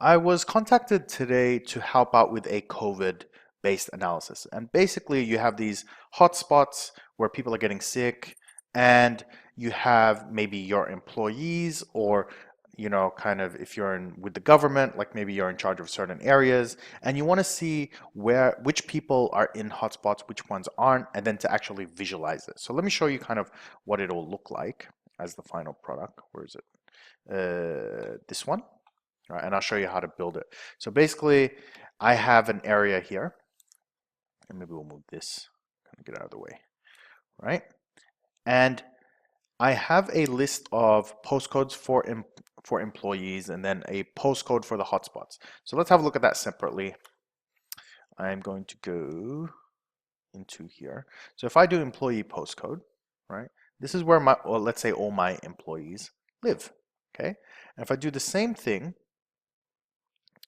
I was contacted today to help out with a COVID-based analysis. And basically, you have these hotspots where people are getting sick, and you have maybe your employees, or kind of if you're in with the government, like maybe you're in charge of certain areas, and you want to see which people are in hotspots, which ones aren't, and then to actually visualize it. So let me show you kind of what it'll look like as the final product. Where is it? This one. Right, and I'll show you how to build it. So basically, I have an area here, and maybe we'll move this, kind of get out of the way, right? And I have a list of postcodes for employees, and then a postcode for the hotspots. So let's have a look at that separately. I'm going to go into here. So if I do employee postcode, right, this is where let's say all my employees live, okay? And if I do the same thing,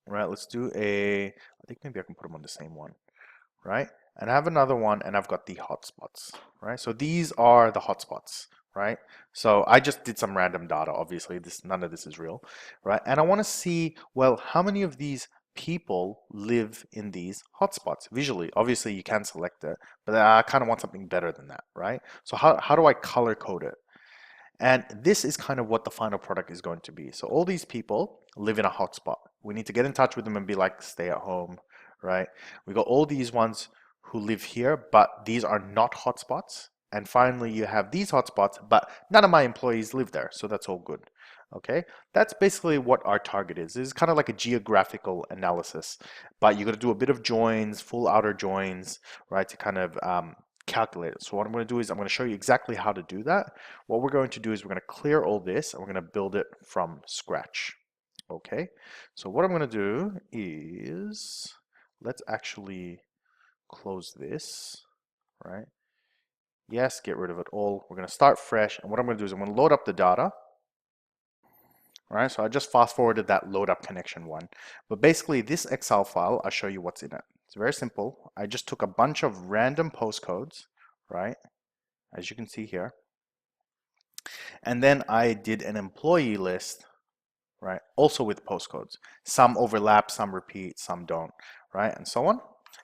right, let's do I think maybe I can put them on the same one, right? And I have another one, and I've got the hotspots, right? So these are the hotspots, right? So I just did some random data, obviously. None of this is real, right? And I want to see, well, how many of these people live in these hotspots visually. Obviously, you can select it, but I kind of want something better than that, right? So how do I color code it? And this is kind of what the final product is going to be. So all these people live in a hotspot. We need to get in touch with them and be like, stay at home, right? We got all these ones who live here, but these are not hotspots. And finally, you have these hotspots, but none of my employees live there. So that's all good. Okay, that's basically what our target is. It's kind of like a geographical analysis, but you got to do a bit of joins, full outer joins, right, to kind of calculate it. So what I'm going to do is I'm going to show you exactly how to do that. What we're going to do is we're going to clear all this, and we're going to build it from scratch. Okay, so what I'm going to do is let's actually close this, right? Yes, get rid of it all. We're going to start fresh, and what I'm going to do is I'm going to load up the data. All right, so I just fast forwarded that load up connection one. But basically this Excel file, I'll show you what's in it. It's very simple. I just took a bunch of random postcodes, right? As you can see here. And then I did an employee list, right? Also with postcodes. Some overlap, some repeat, some don't, right? And so on.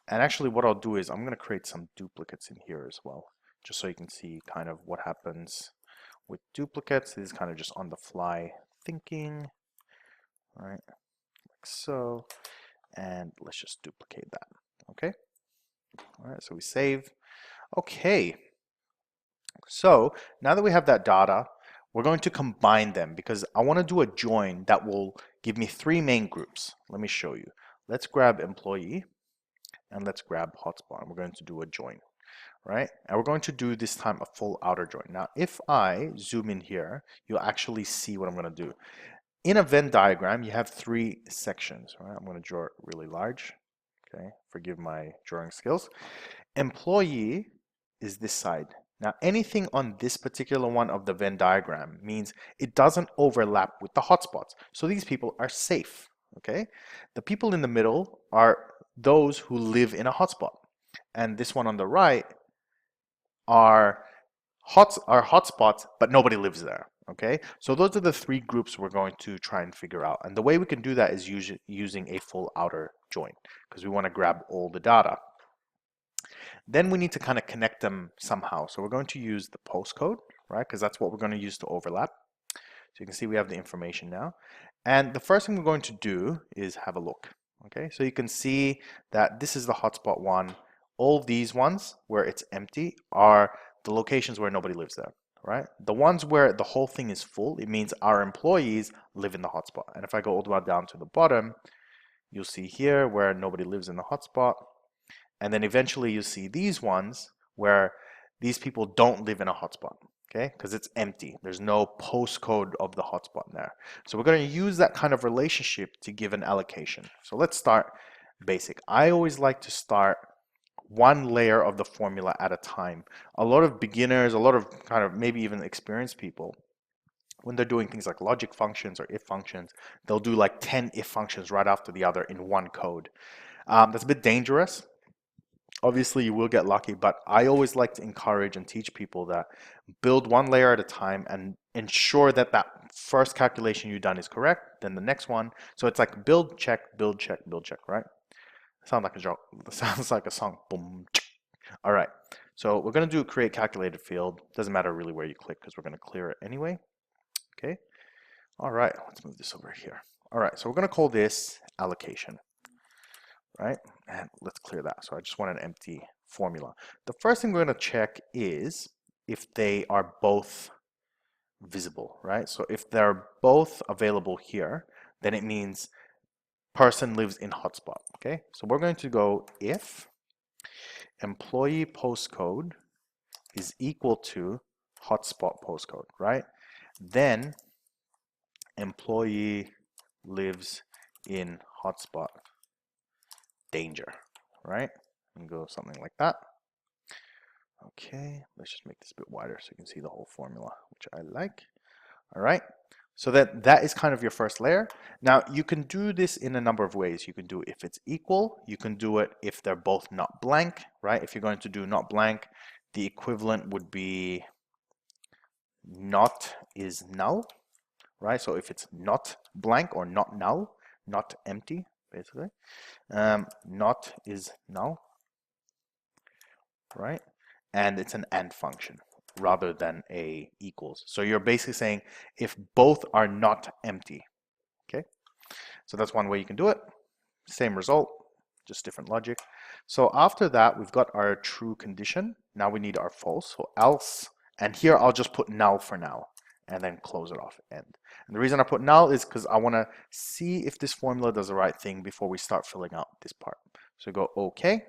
And actually what I'll do is I'm going to create some duplicates in here as well, just so you can see kind of what happens with duplicates. This is kind of just on the fly thinking, right? Like so. And let's just duplicate that. Okay. All right. So we save. Okay. So now that we have that data, we're going to combine them because I want to do a join that will give me three main groups. Let me show you. Let's grab employee and let's grab hotspot. We're going to do a join, right? And we're going to do this time a full outer join. Now, if I zoom in here, you'll actually see what I'm going to do. In a Venn diagram, you have three sections, right? I'm going to draw it really large. Okay, forgive my drawing skills. Employee is this side. Now, anything on this particular one of the Venn diagram means it doesn't overlap with the hotspots. So these people are safe, okay? The people in the middle are those who live in a hotspot. And this one on the right are hotspots, but nobody lives there, okay? So those are the three groups we're going to try and figure out. And the way we can do that is using a full outer join because we want to grab all the data. Then we need to kind of connect them somehow. So we're going to use the postcode, right? Because that's what we're going to use to overlap. So you can see we have the information now. And the first thing we're going to do is have a look. Okay, so you can see that this is the hotspot one. All these ones where it's empty are the locations where nobody lives there, right? The ones where the whole thing is full, it means our employees live in the hotspot. And if I go all the way down to the bottom, you'll see here where nobody lives in the hotspot. And then eventually you see these ones where these people don't live in a hotspot, okay? Because it's empty. There's no postcode of the hotspot there. So we're going to use that kind of relationship to give an allocation. So let's start basic. I always like to start one layer of the formula at a time. A lot of beginners, a lot of kind of maybe even experienced people, when they're doing things like logic functions or if functions, they'll do like 10 if functions right after the other in one code. That's a bit dangerous. Obviously, you will get lucky, but I always like to encourage and teach people that build one layer at a time and ensure that that first calculation you've done is correct, then the next one. So it's like build, check, build, check, build, check, right? Sounds like a joke. Sounds like a song. Boom. All right. So we're going to do create calculated field. Doesn't matter really where you click because we're going to clear it anyway. Okay. All right. Let's move this over here. All right. So we're going to call this allocation, right? And let's clear that. So I just want an empty formula. The first thing we're going to check is if they are both visible, right? So if they're both available here, then it means person lives in hotspot. Okay. So we're going to go if employee postcode is equal to hotspot postcode, right? Then employee lives in hotspot danger, right? And go something like that. Okay, let's just make this a bit wider so you can see the whole formula, which I like. All right, so that is kind of your first layer. Now you can do this in a number of ways. You can do it if it's equal. You can do it if they're both not blank, right? If you're going to do not blank, the equivalent would be not is null, right? So if it's not blank or not null, not empty, basically, not is null, right? And it's an AND function rather than a equals. So you're basically saying if both are not empty, okay? So that's one way you can do it. Same result, just different logic. So after that, we've got our true condition. Now we need our false, so else, and here I'll just put null for now and then close it off, end. And the reason I put null is because I want to see if this formula does the right thing before we start filling out this part. So go OK.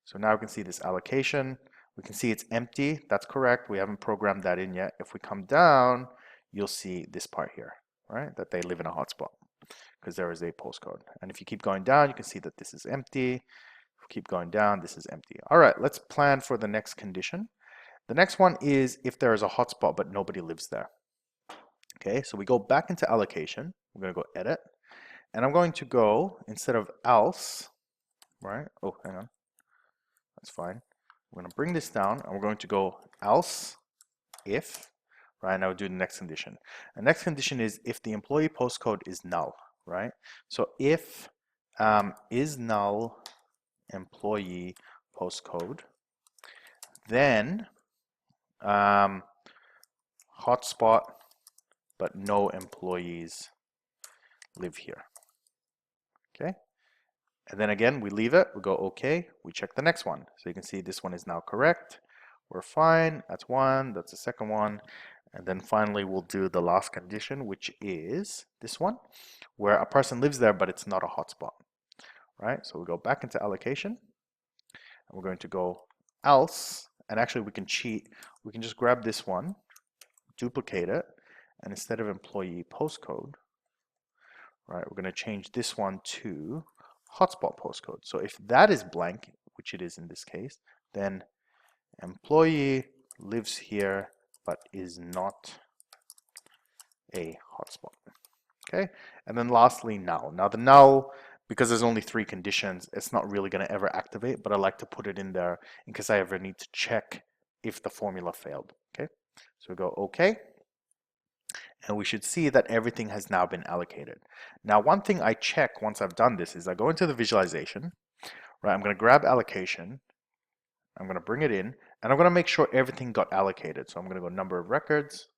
So now we can see this allocation. We can see it's empty. That's correct. We haven't programmed that in yet. If we come down, you'll see this part here, right? That they live in a hotspot because there is a postcode. And if you keep going down, you can see that this is empty. If we keep going down, this is empty. All right, let's plan for the next condition. The next one is if there is a hotspot but nobody lives there. Okay, so we go back into allocation. We're going to go edit. And I'm going to go, instead of else, right? Oh, hang on. That's fine. We're going to bring this down and we're going to go else if, right? Now we'll do the next condition. The next condition is if the employee postcode is null, right? So if is null employee postcode, then hotspot but no employees live here. Okay. And then again, we leave it, we go okay, we check the next one. So you can see this one is now correct. We're fine, that's one, that's the second one. And then finally, we'll do the last condition, which is this one, where a person lives there, but it's not a hotspot, right? So we go back into allocation, and we're going to go else, and actually we can cheat. We can just grab this one, duplicate it, and instead of employee postcode, right, we're going to change this one to hotspot postcode. So if that is blank, which it is in this case, then employee lives here but is not a hotspot. Okay, and then lastly, null. Now the null, because there's only 3 conditions, it's not really going to ever activate, but I like to put it in there in case I ever need to check if the formula failed. Okay, so we go okay. And we should see that everything has now been allocated. Now, one thing I check once I've done this is I go into the visualization, right? I'm going to grab allocation. I'm going to bring it in, and I'm going to make sure everything got allocated. So I'm going to go number of records,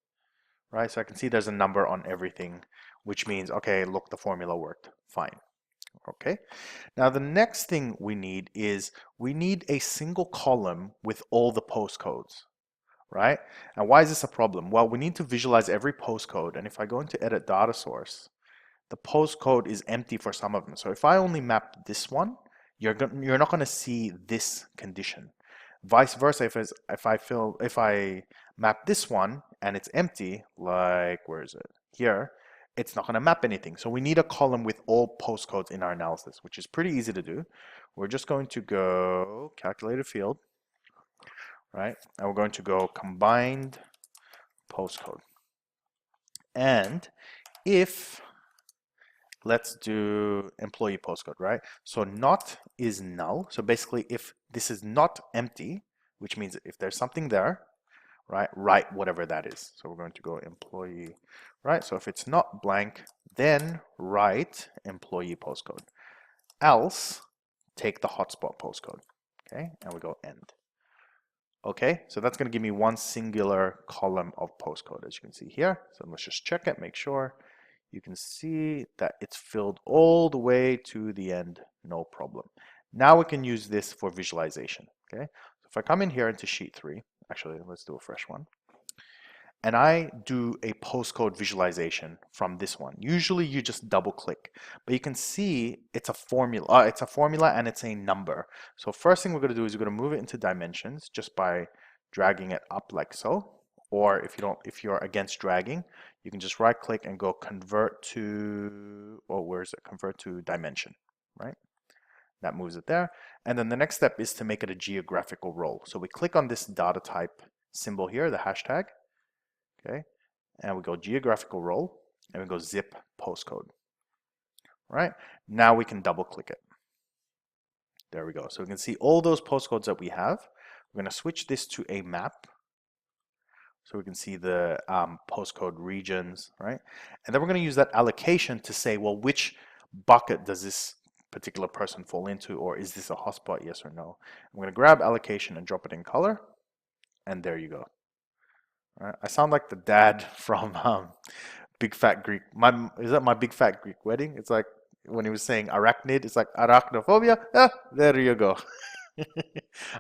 right? So I can see there's a number on everything, which means, okay, look, the formula worked. Fine. Okay. Now, the next thing we need is we need a single column with all the postcodes. Right? And why is this a problem? Well, we need to visualize every postcode. And if I go into edit data source, the postcode is empty for some of them. So if I only map this one, you're not going to see this condition. Vice versa, if I map this one and it's empty, like where is it? Here, it's not going to map anything. So we need a column with all postcodes in our analysis, which is pretty easy to do. We're just going to go calculated field. Right? And we're going to go combined postcode. And if let's do employee postcode, right? So not is null. So basically, if this is not empty, which means if there's something there, right, write whatever that is. So we're going to go employee, right? So if it's not blank, then write employee postcode. Else, take the hotspot postcode, okay? And we go end. Okay, so that's going to give me one singular column of postcode, as you can see here. So let's just check it, make sure. You can see that it's filled all the way to the end, no problem. Now we can use this for visualization, okay? So if I come in here into sheet 3, actually, let's do a fresh one. And I do a postcode visualization from this one. Usually you just double click, but you can see it's a formula. It's a formula and it's a number. So first thing we're going to do is we're going to move it into dimensions just by dragging it up like so. Or if you're against dragging, you can just right click and go convert to, oh, where is it? Convert to dimension, right? That moves it there. And then the next step is to make it a geographical roll. So we click on this data type symbol here, the hashtag. Okay, and we go geographical roll and we go zip postcode. Right, now we can double click it. There we go. So we can see all those postcodes that we have. We're going to switch this to a map so we can see the postcode regions, right? And then we're going to use that allocation to say, well, which bucket does this particular person fall into, or is this a hotspot, yes or no? I'm going to grab allocation and drop it in color, and there you go. Right. I sound like the dad from Big Fat Greek. Is that My Big Fat Greek Wedding? It's like when he was saying arachnid, it's like arachnophobia. Ah, there you go.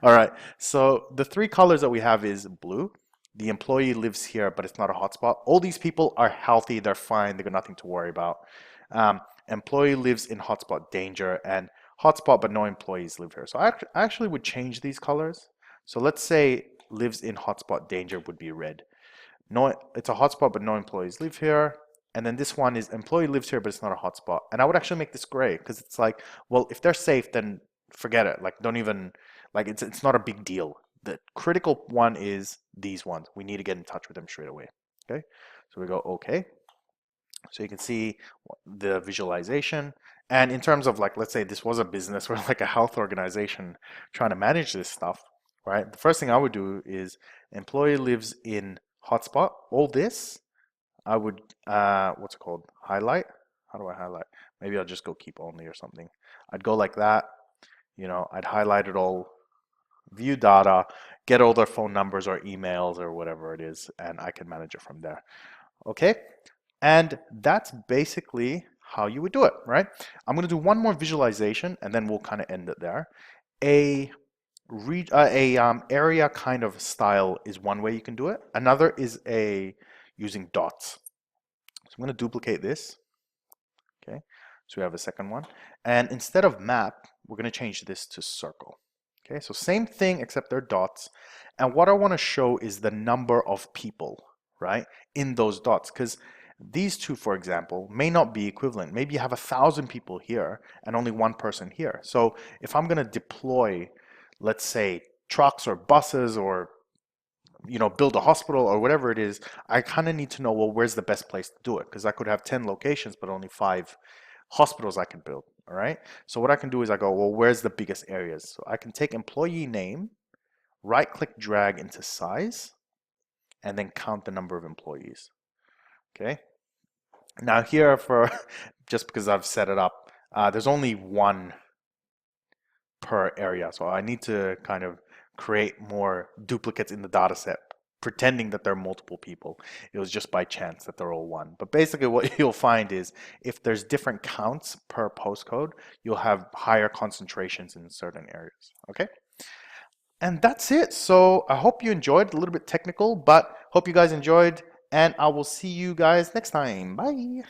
All right. So the three colors that we have is blue. The employee lives here, but it's not a hotspot. All these people are healthy. They're fine. They got nothing to worry about. Employee lives in hotspot danger, and hotspot, but no employees live here. So I actually would change these colors. So let's say lives in hotspot danger would be red. No, it's a hotspot, but no employees live here. And then this one is employee lives here, but it's not a hotspot. And I would actually make this gray because it's like, well, if they're safe, then forget it. Like, don't even, like, it's not a big deal. The critical one is these ones. We need to get in touch with them straight away. Okay, so we go okay. So you can see the visualization. And in terms of like, let's say this was a business or like a health organization trying to manage this stuff, right? The first thing I would do is employee lives in hotspot. All this, I would, what's it called? Highlight? How do I highlight? Maybe I'll just go keep only or something. I'd go like that. You know, I'd highlight it all, view data, get all their phone numbers or emails or whatever it is, and I can manage it from there. Okay? And that's basically how you would do it, right? I'm going to do one more visualization and then we'll kind of end it there. Area kind of style is one way you can do it. Another is using dots. So I'm going to duplicate this. Okay, so we have a second one. And instead of map, we're going to change this to circle. Okay, so same thing except they're dots. And what I want to show is the number of people, right, in those dots. Because these two, for example, may not be equivalent. Maybe you have 1,000 people here and only one person here. So if I'm going to deploy, let's say, trucks or buses or build a hospital or whatever it is, I kind of need to know, well, where's the best place to do it? Because I could have 10 locations, but only 5 hospitals I can build, all right? So what I can do is I go, well, where's the biggest areas? So I can take employee name, right-click drag into size, and then count the number of employees, okay? Now here just because I've set it up, there's only one per area. So I need to kind of create more duplicates in the data set, pretending that there are multiple people. It was just by chance that they're all one. But basically what you'll find is if there's different counts per postcode, you'll have higher concentrations in certain areas, okay? And that's it. So I hope you enjoyed, a little bit technical, but hope you guys enjoyed, and I will see you guys next time. Bye.